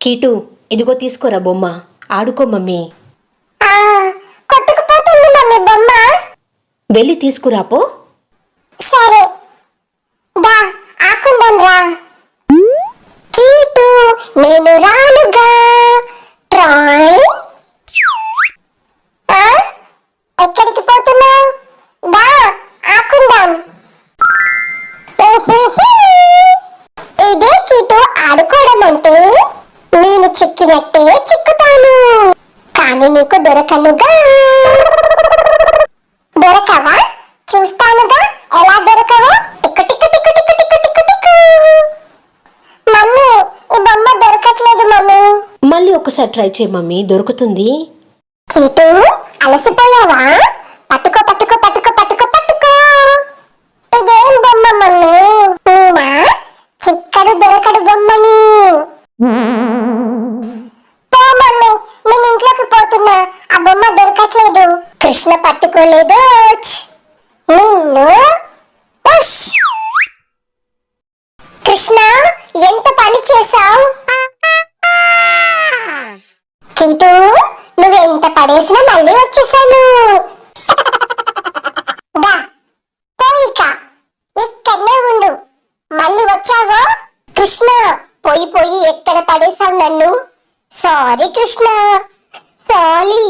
కీటు, ఇదిగో తీసుకోరా బొమ్మ, ఆడుకో మమ్మీ. కొట్టుకుపోతుంది మమ్మీ బొమ్మ. వెళ్ళి తీసుకురాపో. సరే దా ఆకుందాం రా. కీటు నేను రానుగా. ట్రాయ్ ఎక్కడికి పోతున్నావు? దా ఆకుందాం. ఇదే కీటు ఆడుకోవడం అంటే. నేను చిక్కినట్టే చిక్కుతాను, కానీ నీకు దొరకనుగా. దొరకవా? చూస్తానుగా ఎలా దొరకవో. టిక్కు టిక్కు టిక్కు టిక్కు టిక్కు టిక్కు టిక్కు. మమ్మీ ఈ బొమ్మ దొరకట్లేదు మమ్మీ. మళ్ళీ ఒకసారి ట్రై చేయి మమ్మీ, దొరుకుతుంది. కీటు అలసిపోయావా? పట్టుకో పట్టుకో పట్టుకో పట్టుకో పట్టుకో. ఇదేం బొమ్మ మమ్మీ? నేనా చిక్కడు దొరకడు బొమ్మని. పో మమ్మీ, నేను ఇంట్లోకి పోతున్నా. ఆ బొమ్మ దొరకట్లేదు. కృష్ణ పట్టుకోలేదు నిన్ను. కృష్ణ ఎంత పని చేశావు? కీటు నువ్వెంత పడేసినా మళ్ళీ వచ్చేసాను. దా పోయిక ఇక్కడనే ఉండు. మళ్ళీ వచ్చావో? కృష్ణ పోయి పోయి ఎక్కడ పడేశావు నన్ను? Sorry Krishna, sorry.